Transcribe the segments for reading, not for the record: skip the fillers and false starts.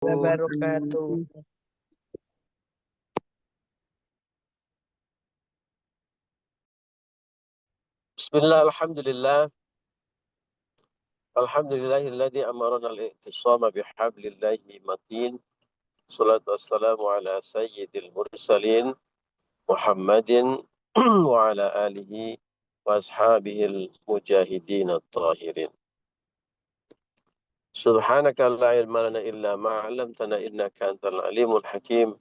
wabarakatuh. Bismillah, alhamdulillah. Alhamdulillahilladzi amarana al-i'tisama bihablillahi matin. Salatu wassalamu ala sayyidil mursalin Muhammadin wa ala alihi wa ashabihil mujahidin at-tahirin. Subhanaka la ilma lana illa ma 'allamtana innaka antal alimul hakim.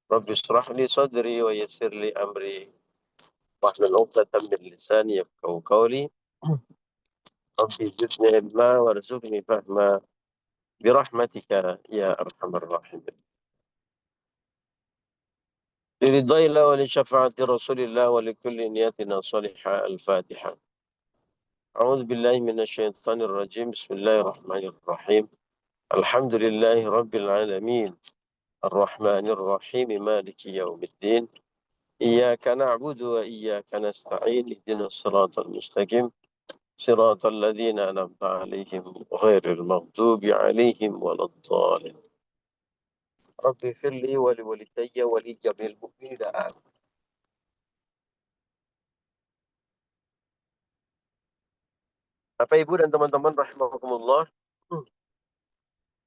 Rabbi shrah li sadri wa yassir li amri wahlul 'uqdatam min lisani yafqahu qawli. Rabbi zidni ilma warzuqni fahma birahmatika ya arhamar rahimin. لرضا الله ولشفاعة رسول الله ولكل نياتنا صالحة. الفاتحة. أعوذ بالله من الشيطان الرجيم. بسم الله الرحمن الرحيم. الحمد لله رب العالمين الرحمن الرحيم مالك يوم الدين. إياك نعبد وإياك نستعين اهدنا الصراط المستقيم صراط الذين أنعمت عليهم غير المغضوب عليهم ولا الضالين. رب اغفر لي ولوالدي ولجميع المؤمنين آمين. Bapak Ibu dan teman-teman rahimakumullah.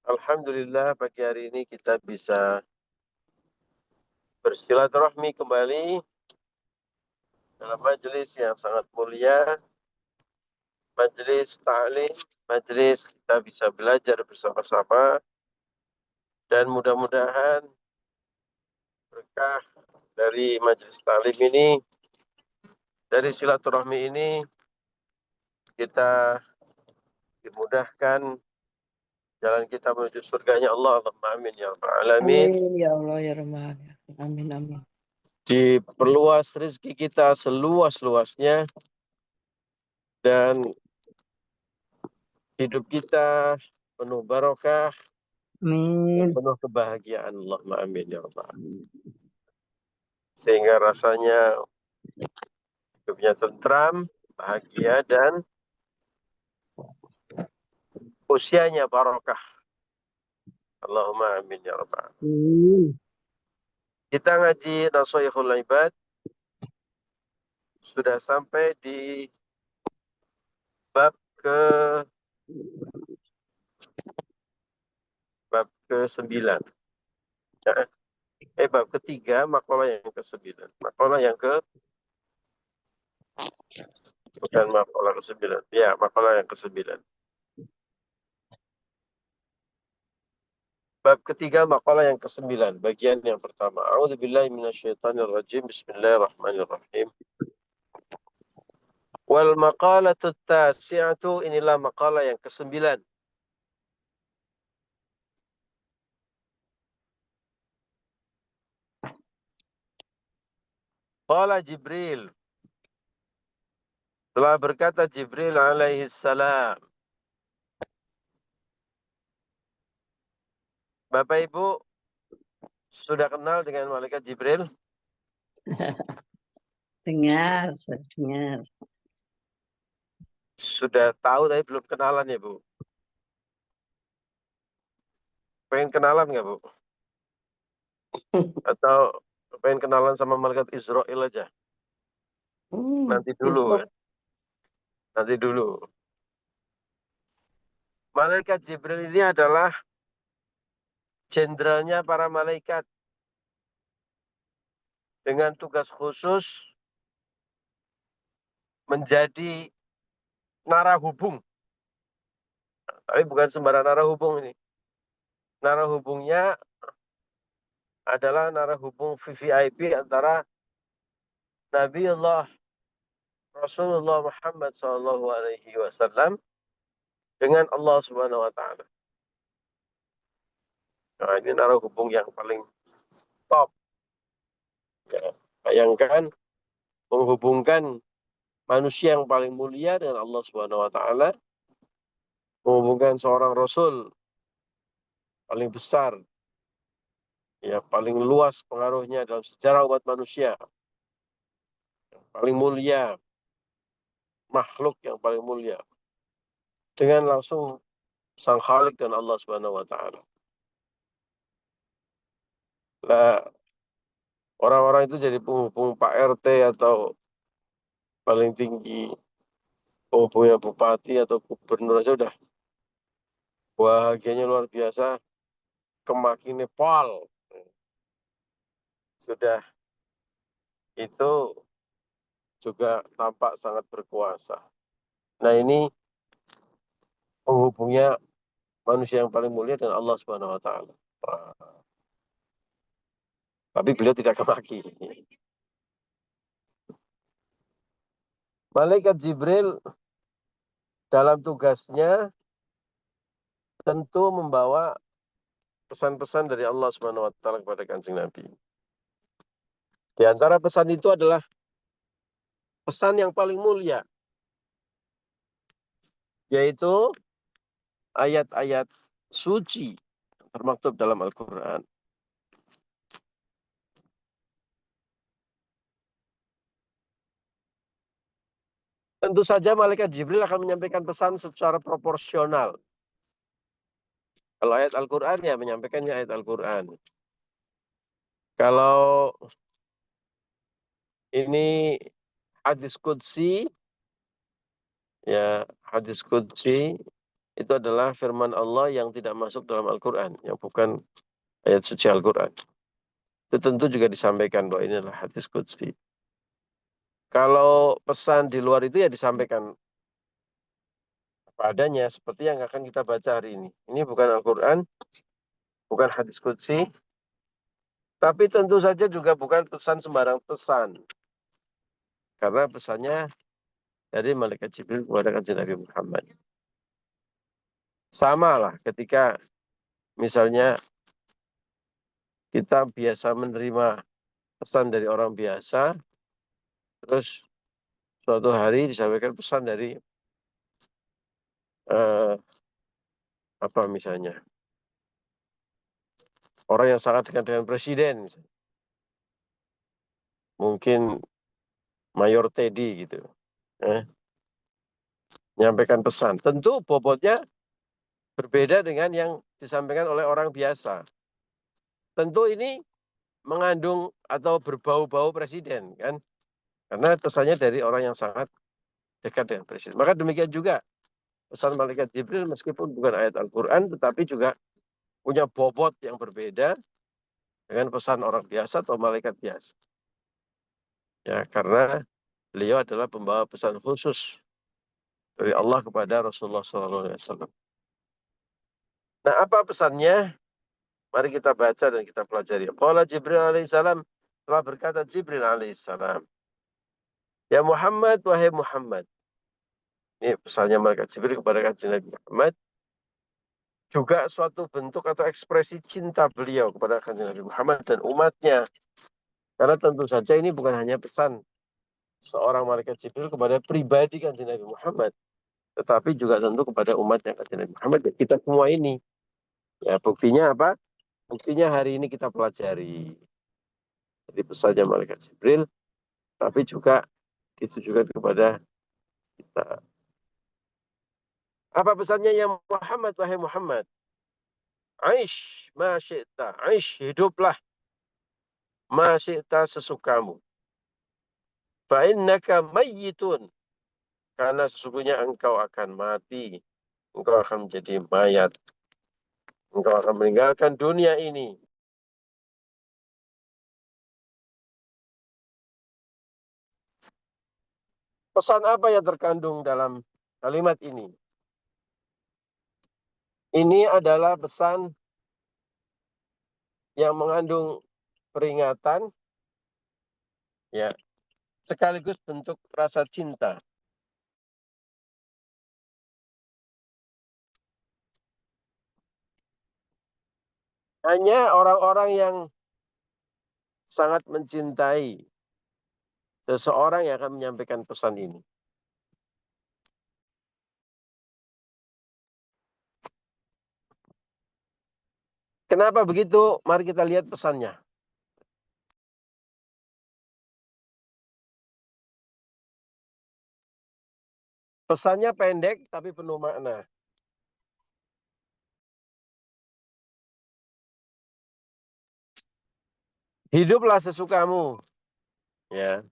Alhamdulillah pagi hari ini kita bisa bersilaturahmi kembali dalam majelis yang sangat mulia, majelis ta'lim, majelis kita bisa belajar bersama-sama, dan mudah-mudahan berkah dari majelis ta'lim ini, dari silaturahmi ini, kita dimudahkan jalan kita menuju surganya Allah. Allahumma amin ya rabbal alamin. Amin ya Allah ya Rahman. Amin amin. Diperluas rezeki kita seluas-luasnya, dan hidup kita penuh barokah, Amin. penuh kebahagiaan. Allahumma amin ya rabbal alamin. Sehingga rasanya hidupnya tentram, bahagia, dan usianya barokah. Allahumma amin ya rabbal alamin. Kita ngaji Nashaikhul Ibad sudah sampai di bab ke-9. Bab ketiga, makalah yang ke-9. Makalah yang bukan makalah ke-9. Ya, makalah yang ke-9. Bab ketiga, makalah yang ke-9, bagian yang pertama. A'udzubillahi minasyaitonirrajim. Bismillahirrahmanirrahim. Wal maqalatu tasi'atu, inilah makalah yang ke-9. Qala Jibril. Telah berkata Jibril alaihi salam. Bapak Ibu sudah kenal dengan malaikat Jibril? Dengar. Sudah tahu tapi belum kenalan ya Bu? Pengen kenalan nggak Bu? Atau pengen kenalan sama malaikat Israel aja? Nanti dulu ya. Nanti dulu. Malaikat Jibril ini adalah jenderalnya para malaikat dengan tugas khusus menjadi narahubung. Tapi bukan sembarang narahubung ini. Narahubungnya adalah narahubung VVIP antara Nabiullah Rasulullah Muhammad SAW dengan Allah Subhanahu Wa Taala. Nah, ini narahubung yang paling top. Ya, bayangkan menghubungkan manusia yang paling mulia dengan Allah Subhanahu Wa Taala, menghubungkan seorang Rasul paling besar, ya paling luas pengaruhnya dalam sejarah umat manusia, yang paling mulia, makhluk yang paling mulia, dengan langsung Sang Khalik dan Allah Subhanahu Wa Taala. Nah, orang-orang itu jadi penghubung Pak RT atau paling tinggi penghubungnya bupati atau gubernur aja udah bahagianya luar biasa, kemaki Nepal. Sudah itu juga tampak sangat berkuasa. Nah, ini penghubungnya manusia yang paling mulia dan Allah Subhanahu wa taala. Tapi beliau tidak kemaki. Malaikat Jibril dalam tugasnya tentu membawa pesan-pesan dari Allah Subhanahu wa taala kepada Kanjeng Nabi. Di antara pesan itu adalah pesan yang paling mulia, yaitu ayat-ayat suci termaktub dalam Al-Qur'an. Tentu saja malaikat Jibril akan menyampaikan pesan secara proporsional. Kalau ayat Al-Qur'an ya menyampaikannya ayat Al-Qur'an. Kalau ini hadis qudsi, ya hadis qudsi itu adalah firman Allah yang tidak masuk dalam Al-Qur'an, yang bukan ayat suci Al-Qur'an. Itu tentu juga disampaikan bahwa ini adalah hadis qudsi. Kalau pesan di luar itu ya disampaikan padanya seperti yang akan kita baca hari ini. Ini bukan Al-Qur'an, bukan hadis qudsi, tapi tentu saja juga bukan pesan sembarang pesan. Karena pesannya dari malaikat Jibril kepada Kanjeng Nabi Muhammad. Sama lah ketika misalnya kita biasa menerima pesan dari orang biasa, terus suatu hari disampaikan pesan dari eh, apa misalnya orang yang sangat dekat dengan presiden, mungkin Mayor Teddy gitu, menyampaikan pesan. Tentu bobotnya berbeda dengan yang disampaikan oleh orang biasa. Tentu ini mengandung atau berbau-bau presiden, kan? Karena pesannya dari orang yang sangat dekat dengan presiden. Maka demikian juga pesan malaikat Jibril meskipun bukan ayat Al-Quran, tetapi juga punya bobot yang berbeda dengan pesan orang biasa atau malaikat biasa. Ya, karena beliau adalah pembawa pesan khusus dari Allah kepada Rasulullah SAW. Nah, apa pesannya? Mari kita baca dan kita pelajari. Qala Jibril alaihissalam, telah berkata Jibril alaihissalam, ya Muhammad, wahai Muhammad. Ini pesannya malaikat Jibril kepada Kanjeng Nabi Muhammad. Juga suatu bentuk atau ekspresi cinta beliau kepada Kanjeng Nabi Muhammad dan umatnya. Karena tentu saja ini bukan hanya pesan seorang malaikat Jibril kepada pribadi Kanjeng Nabi Muhammad, tetapi juga tentu kepada umatnya Kanjeng Nabi Muhammad. Dan kita semua ini. Ya, buktinya apa? Buktinya hari ini kita pelajari. Jadi pesannya malaikat Jibril, tapi juga ditujukan kepada kita. Apa pesannya ya Muhammad, wahai Muhammad? Aish ma syi'ta. Aish, hiduplah ma syi'ta sesukamu. Fa'innaka mayyitun. Karena sesungguhnya engkau akan mati. Engkau akan menjadi mayat. Engkau akan meninggalkan dunia ini. Pesan apa yang terkandung dalam kalimat ini? Ini adalah pesan yang mengandung peringatan, ya, sekaligus bentuk rasa cinta. Hanya orang-orang yang sangat mencintai seseorang yang akan menyampaikan pesan ini. Kenapa begitu? Mari kita lihat pesannya. Pesannya pendek tapi penuh makna. Hiduplah sesukamu. Ya.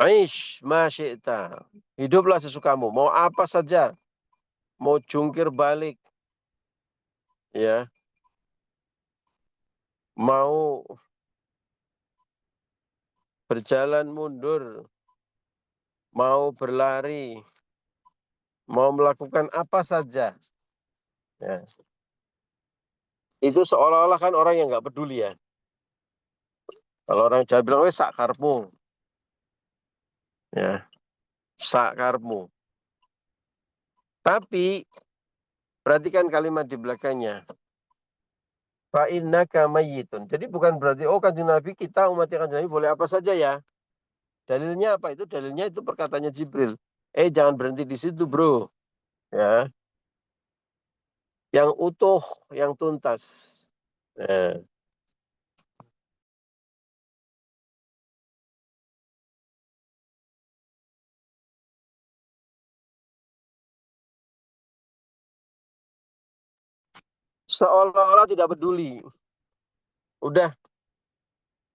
Aish ma syi'ta. Hiduplah sesukamu. Mau apa saja. Mau jungkir balik. Ya. Mau berjalan mundur. Mau berlari. Mau melakukan apa saja. Ya. Itu seolah-olah kan orang yang nggak peduli ya. Kalau orang Jawa bilang, wes sak karepmu. Ya. Sak karepmu. Tapi perhatikan kalimat di belakangnya. Fa'innaka mayyitun. Jadi bukan berarti, oh kanjeng Nabi, kita umat kanjeng Nabi boleh apa saja ya. Dalilnya apa? Itu dalilnya itu perkataannya Jibril. Jangan berhenti di situ bro. Ya. Yang utuh, yang tuntas. Ya. Seolah-olah tidak peduli. Udah,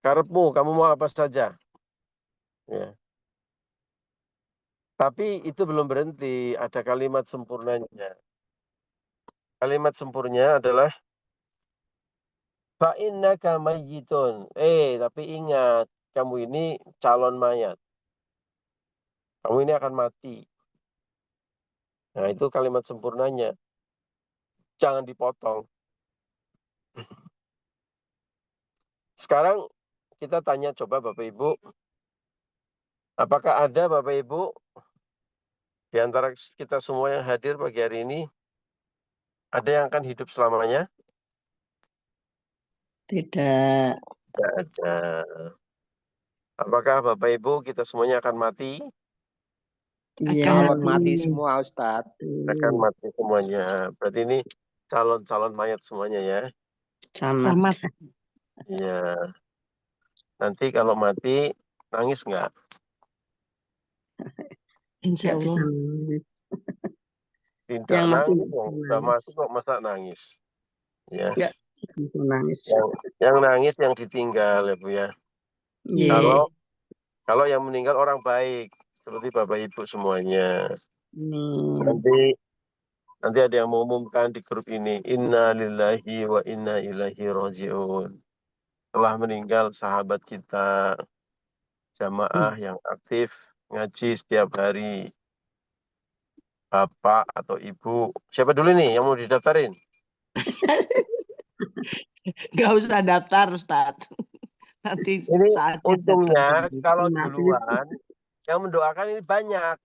karepmu, kamu mau apa saja. Ya. Tapi itu belum berhenti, ada kalimat sempurnanya. Kalimat sempurnanya adalah fa'innaka mayyitun. Tapi ingat, kamu ini calon mayat. Kamu ini akan mati. Nah, itu kalimat sempurnanya. Jangan dipotong. Sekarang kita tanya coba Bapak Ibu, apakah ada Bapak Ibu di antara kita semua yang hadir pagi hari ini, ada yang akan hidup selamanya? Tidak. Tidak ada. Apakah Bapak Ibu kita semuanya akan mati? Iya. Calon mati semua, Ustadz. Akan mati semuanya. Berarti ini calon-calon mayat semuanya ya? Sama. Iya. Nanti kalau mati, nangis nggak? Insya Allah. Tidak Yang mati nangis, nggak udah nangis. mati kok masa nangis? Ya. Nggak bisa nangis. Yang nangis yang ditinggal ya Bu ya. Iya. Kalau yang meninggal orang baik seperti Bapak Ibu semuanya. Hmm. Nanti ada yang mengumumkan di grup ini, Inna lillahi wa inna ilaihi raji'un. Telah meninggal sahabat kita, jamaah yang aktif ngaji setiap hari. Bapak atau Ibu. Siapa dulu nih yang mau didaftarin? Gak usah daftar, Ustadz. Nanti Ini saatnya untungnya daftar. kalau duluan yang mendoakan ini banyak.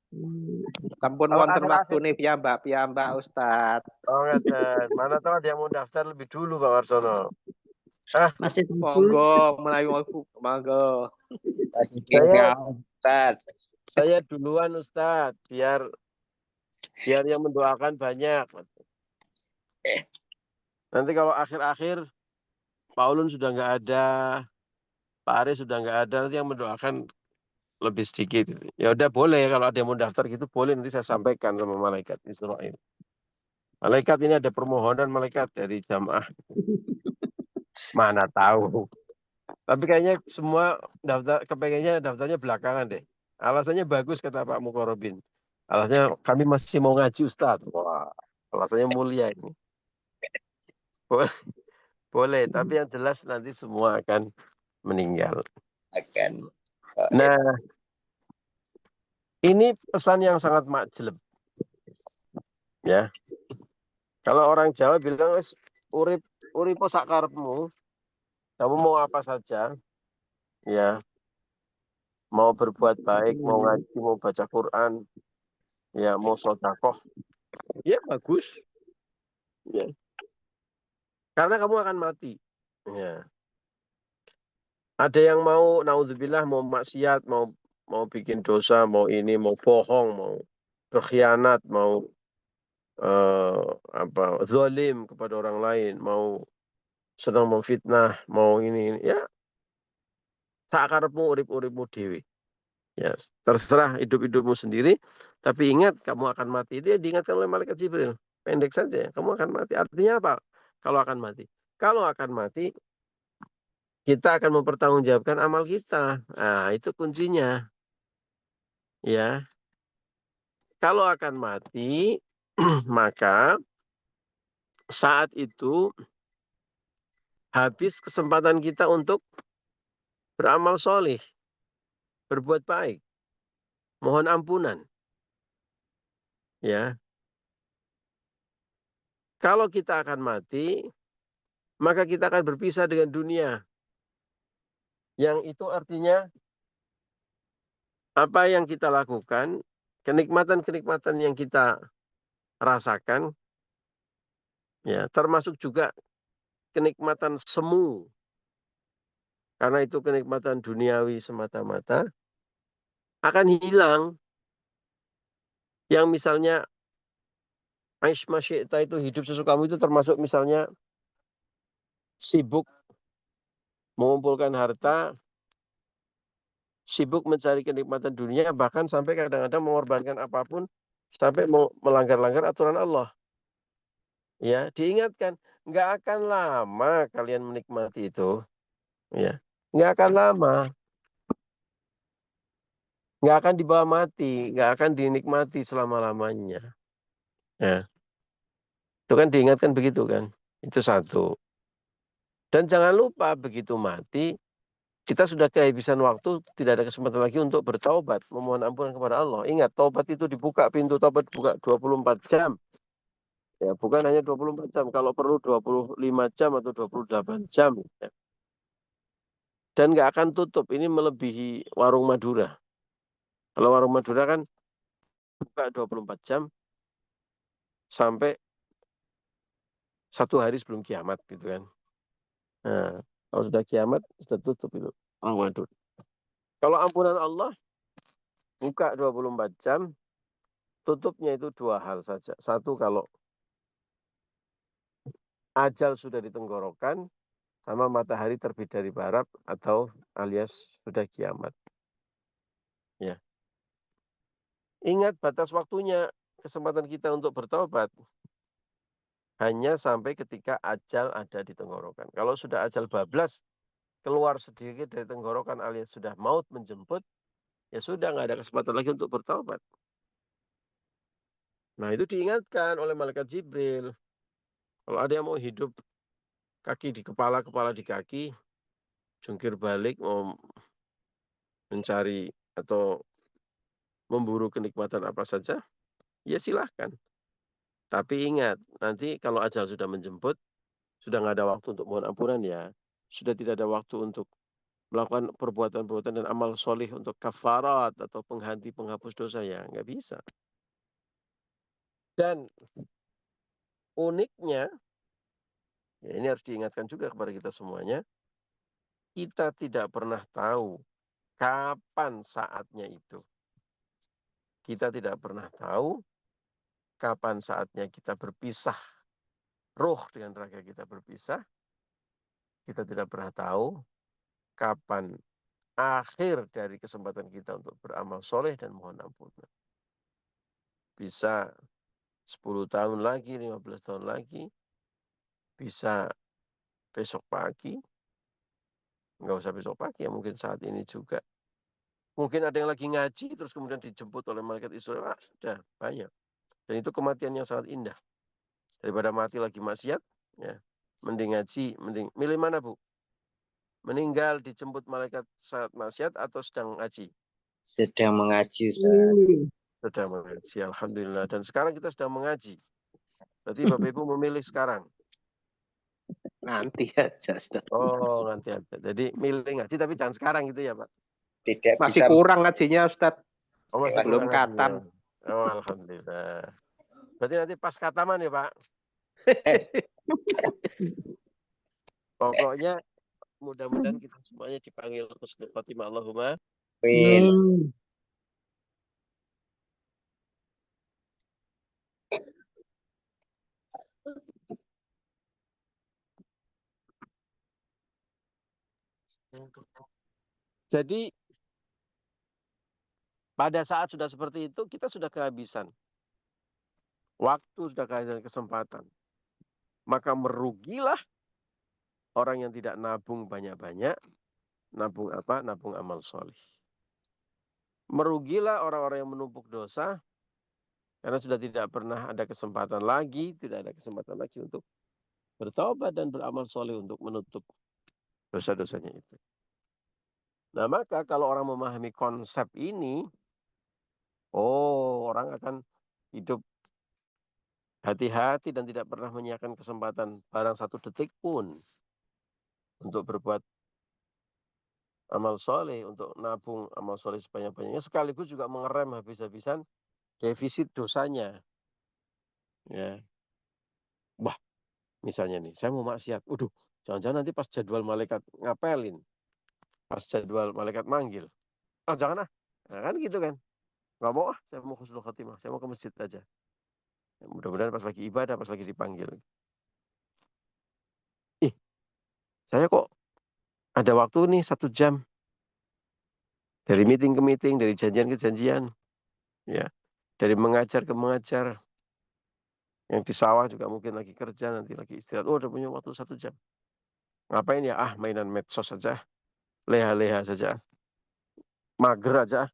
Sampun Kalau wonten akhir-akhir- waktu nih piyambak Ustadz. Oh ngeten. Mana tahu ada yang mau daftar lebih dulu Pak Warsono. Masih Monggo, monggo. Saya duluan Ustadz, biar yang mendoakan banyak. Nanti kalau akhir-akhir Pak Ulun sudah nggak ada, Pak Aris sudah nggak ada, nanti yang mendoakan lebih sedikit. Ya udah boleh kalau ada yang mau daftar gitu boleh, nanti saya sampaikan sama malaikat Israel. Malaikat ini ada permohonan malaikat dari jamaah. Mana tahu. Tapi kayaknya semua kepengennya daftarnya belakangan deh. Alasannya bagus kata Pak Mukorobin. Alasannya kami masih mau ngaji Ustadz. Wah, alasannya mulia ini. Boleh, tapi yang jelas nanti semua akan meninggal. Nah, ini pesan yang sangat majleb. Ya. Kalau orang Jawa bilang uripo sak karepmu. Kamu mau apa saja? Ya. Mau berbuat baik, mau ngaji, mau baca Quran, ya mau sedekah. Ya bagus. Ya. Karena kamu akan mati. Ya. Ada yang mau naudzubillah mau maksiat, mau bikin dosa, mau ini, mau bohong, mau berkhianat, mau zalim kepada orang lain, mau sedang memfitnah, mau ini. Ya, sakarepmu urip-uripmu dewi. Ya, terserah hidup-hidupmu sendiri, tapi ingat kamu akan mati. Itu yang diingatkan oleh malaikat Jibril. Pendek saja, kamu akan mati. Artinya apa? Kalau akan mati, kalau akan mati, kita akan mempertanggungjawabkan amal kita. Nah, itu kuncinya. Ya. Kalau akan mati, maka saat itu habis kesempatan kita untuk beramal solih, berbuat baik, mohon ampunan. Ya. Kalau kita akan mati, maka kita akan berpisah dengan dunia. Yang itu artinya apa yang kita lakukan, kenikmatan-kenikmatan yang kita rasakan, ya, termasuk juga kenikmatan semu. Karena itu kenikmatan duniawi semata-mata akan hilang. Yang misalnya aish masyi'ta itu hidup sesukamu itu termasuk misalnya sibuk mengumpulkan harta, sibuk mencari kenikmatan dunia, bahkan sampai kadang-kadang mengorbankan apapun sampai melanggar-langgar aturan Allah. Ya, diingatkan, nggak akan lama kalian menikmati itu. Ya, nggak akan lama. Nggak akan dibawa mati, nggak akan dinikmati selama-lamanya. Ya. Itu kan diingatkan begitu kan. Itu satu. Dan jangan lupa begitu mati, kita sudah kehabisan waktu, tidak ada kesempatan lagi untuk bertaubat, memohon ampunan kepada Allah. Ingat, taubat itu dibuka, pintu taubat dibuka 24 jam. Ya, bukan hanya 24 jam, kalau perlu 25 jam atau 28 jam. Ya. Dan nggak akan tutup, ini melebihi warung Madura. Kalau warung Madura kan buka 24 jam sampai 1 hari sebelum kiamat gitu kan. Nah, kalau sudah kiamat sudah tutup itu warung Madura. Kalau ampunan Allah buka 24 jam, tutupnya itu 2 hal saja. Satu, kalau ajal sudah di tenggorokan sama matahari terbit dari barat atau alias sudah kiamat. Ya. Ingat batas waktunya kesempatan kita untuk bertobat hanya sampai ketika ajal ada di tenggorokan. Kalau sudah ajal bablas keluar sedikit dari tenggorokan alias sudah maut menjemput, ya sudah nggak ada kesempatan lagi untuk bertobat. Nah, itu diingatkan oleh malaikat Jibril. Kalau ada yang mau hidup kaki di kepala, kepala di kaki, jungkir balik mau mencari atau memburu kenikmatan apa saja, ya silahkan. Tapi ingat, nanti kalau ajal sudah menjemput, sudah nggak ada waktu untuk mohon ampunan ya. Sudah tidak ada waktu untuk melakukan perbuatan-perbuatan dan amal solih untuk kafarat atau pengganti penghapus dosa ya. Nggak bisa. Dan uniknya, ya ini harus diingatkan juga kepada kita semuanya, kita tidak pernah tahu kapan saatnya itu. Kita tidak pernah tahu kapan saatnya kita berpisah. Roh dengan raga kita berpisah. Kita tidak pernah tahu kapan akhir dari kesempatan kita untuk beramal soleh dan mohon ampunan. Bisa 10 tahun lagi, 15 tahun lagi. Bisa besok pagi. Nggak usah besok pagi ya, mungkin saat ini juga. Mungkin ada yang lagi ngaji, terus kemudian dijemput oleh malaikat Israel. Sudah banyak. Dan itu kematian yang sangat indah. Daripada mati lagi maksiat, ya, mending ngaji, mending milih mana Bu? Meninggal dijemput malaikat saat maksiat atau sedang ngaji? Sedang mengaji, Ustaz. Sedang mengaji, alhamdulillah. Dan sekarang kita sedang mengaji. Berarti Bapak Ibu memilih sekarang. Nanti aja, Ustaz. Oh, nanti aja. Jadi milih ngaji tapi jangan sekarang gitu ya, Pak. Tidak Masih bisa kurang ngajinya, Ustaz. Oh, masih Belum kurang katam. ngajinya. Oh, alhamdulillah. Berarti nanti pas kataman ya, Pak. Pokoknya mudah-mudahan kita semuanya dipanggil husnul khotimah, Allahumma. Amin. Jadi pada saat sudah seperti itu kita sudah kehabisan waktu, sudah kehabisan kesempatan. Maka merugilah orang yang tidak nabung banyak-banyak, nabung apa? Nabung amal soleh. Merugilah orang-orang yang menumpuk dosa, karena sudah tidak pernah ada kesempatan lagi, tidak ada kesempatan lagi untuk bertobat dan beramal soleh untuk menutup dosa-dosanya itu. Nah, maka kalau orang memahami konsep ini, orang akan hidup hati-hati dan tidak pernah menyiapkan kesempatan barang satu detik pun untuk berbuat amal soleh, untuk nabung amal soleh sebanyak-banyaknya, sekaligus juga mengerem habis-habisan defisit dosanya. Ya, wah, misalnya nih, saya mau maksiat, jangan-jangan nanti pas jadwal malaikat ngapelin, pas jadwal malaikat manggil, jangan ah, nah, kan gitu kan, nggak mau saya mau husnul khotimah, saya mau ke masjid aja. Ya, mudah-mudahan pas lagi ibadah, pas lagi dipanggil. Saya kok ada waktu nih 1 jam. Dari meeting ke meeting, dari janjian ke janjian. Ya, dari mengajar ke mengajar. Yang di sawah juga mungkin lagi kerja, nanti lagi istirahat. Udah punya waktu 1 jam. Ngapain ya? Mainan medsos saja. Leha-leha saja. Mager aja.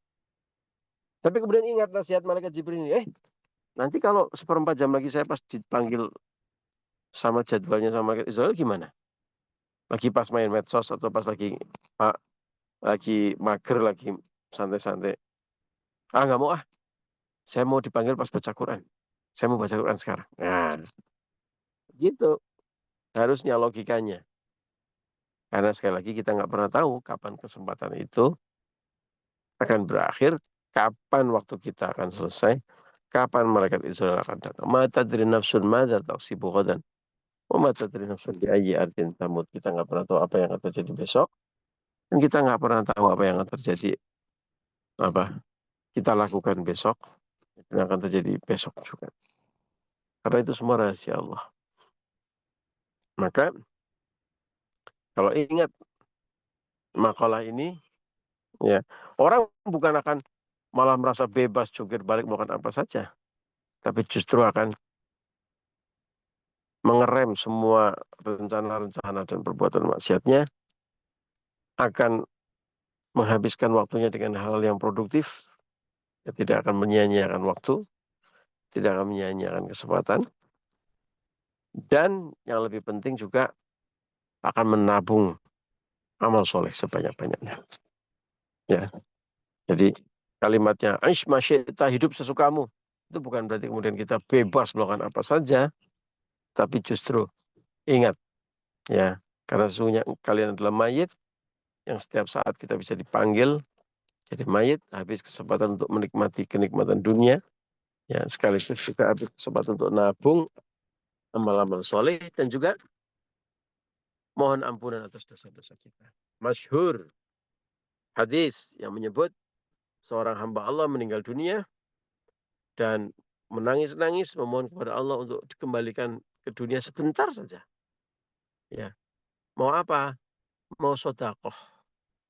Tapi kemudian ingat nasihat malaikat Jibril ini. Nanti kalau 1/4 jam lagi saya pas dipanggil sama jadwalnya sama malaikat Israel gimana? Lagi pas main medsos atau pas lagi mager, lagi santai-santai. Nggak mau ah. Saya mau dipanggil pas baca Quran. Saya mau baca Quran sekarang. Nah, gitu. Harusnya logikanya. Karena sekali lagi kita nggak pernah tahu kapan kesempatan itu akan berakhir, kapan waktu kita akan selesai, kapan malaikat Israel akan datang. Ma tadri nafsun madza taksibu ghadan. Wa ma tadri nafsun bi ayyi ardin tamut. Kita nggak pernah tahu apa yang akan terjadi besok. Dan kita nggak pernah tahu apa yang akan terjadi, kita lakukan besok. Dan akan terjadi besok juga. Karena itu semua rahasia Allah. Maka kalau ingat makalah ini, ya, orang bukan akan malah merasa bebas jungkir balik melakukan apa saja, tapi justru akan mengerem semua rencana-rencana dan perbuatan maksiatnya, akan menghabiskan waktunya dengan hal yang produktif, ya, tidak akan menyia-nyiakan waktu, tidak akan menyia-nyiakan kesempatan, dan yang lebih penting juga akan menabung amal soleh sebanyak-banyaknya. Ya, jadi kalimatnya aish masyi'ta, hidup sesukamu, itu bukan berarti kemudian kita bebas melakukan apa saja, tapi justru ingat, ya, karena sesungguhnya kalian adalah mayit yang setiap saat kita bisa dipanggil jadi mayit, habis kesempatan untuk menikmati kenikmatan dunia, ya, sekaligus juga habis kesempatan untuk nabung amal-amal soleh dan juga mohon ampunan atas dosa-dosa kita. Masyhur hadis yang menyebut seorang hamba Allah meninggal dunia dan menangis-nangis memohon kepada Allah untuk dikembalikan ke dunia sebentar saja. Ya, mau apa? Mau sedekah.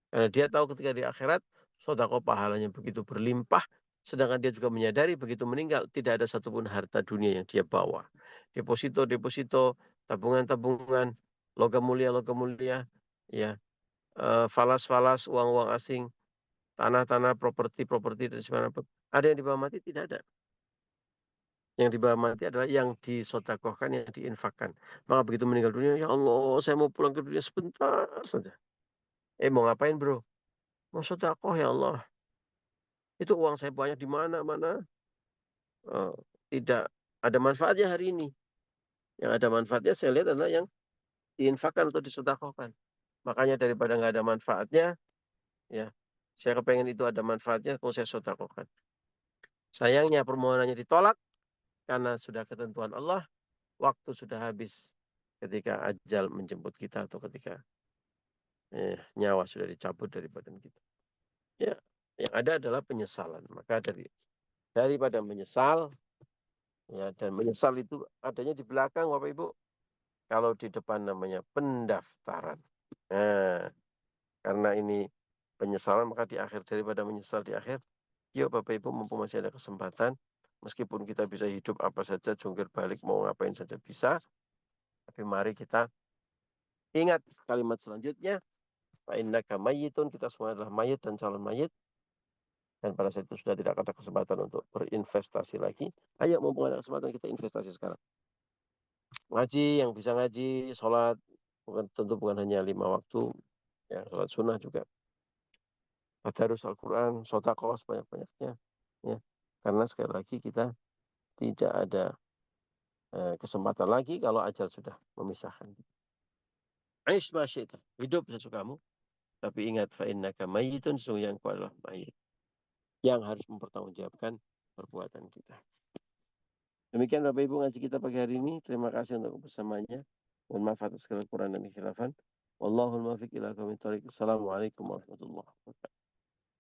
Karena dia tahu ketika di akhirat sedekah pahalanya begitu berlimpah, sedangkan dia juga menyadari begitu meninggal tidak ada satupun harta dunia yang dia bawa. Deposito, tabungan-tabungan, logam mulia, ya, falas-falas, uang-uang asing, tanah-tanah, properti dan semanapun. Ada yang dibawa mati? Tidak ada. Yang dibawa mati adalah yang disedekahkan, yang diinfakkan. Maka begitu meninggal dunia, ya Allah, saya mau pulang ke dunia sebentar saja. Mau ngapain, bro? Mau sedekah, ya Allah. Itu uang saya banyak di mana-mana. Tidak ada manfaatnya hari ini. Yang ada manfaatnya saya lihat adalah yang diinfakkan atau disedekahkan. Makanya daripada nggak ada manfaatnya, ya, saya kepengen itu ada manfaatnya, kalau saya sedekahkan. Sayangnya permohonannya ditolak karena sudah ketentuan Allah, waktu sudah habis ketika ajal menjemput kita atau ketika nyawa sudah dicabut dari badan kita. Ya, yang ada adalah penyesalan. Maka daripada menyesal, ya, dan menyesal itu adanya di belakang, Bapak Ibu. Kalau di depan namanya pendaftaran. Nah, karena ini penyesalan, maka di akhir, daripada menyesal di akhir, yuk Bapak Ibu, mumpung masih ada kesempatan, meskipun kita bisa hidup apa saja, jungkir balik, mau ngapain saja bisa, tapi mari kita Ingat kalimat selanjutnya, fa innaka mayyitun, kita semua adalah mayit dan calon mayit. Dan pada saat itu sudah tidak ada kesempatan untuk berinvestasi lagi. Ayo mumpung ada kesempatan kita investasi sekarang. Ngaji, yang bisa ngaji, sholat, tentu bukan hanya 5 waktu, ya sholat sunnah juga. Tadarus Al-Quran, sodakoh sebanyak-banyaknya. Ya. Karena sekali lagi kita tidak ada kesempatan lagi kalau ajal sudah memisahkan. Aish masyita, hidup sesukamu. Tapi ingat, fa innaka mayyitun, sungguh yang kau adalah mayit. Yang harus mempertanggungjawabkan perbuatan kita. Demikian Bapak Ibu ngaji kita pagi hari ini. Terima kasih untuk kebersamaannya. Mohon maaf atas segala kekurangan dan kekhilafan. Wallahul muwaffiq ila aqwamit thoriq. Assalamualaikum warahmatullahi wabarakatuh.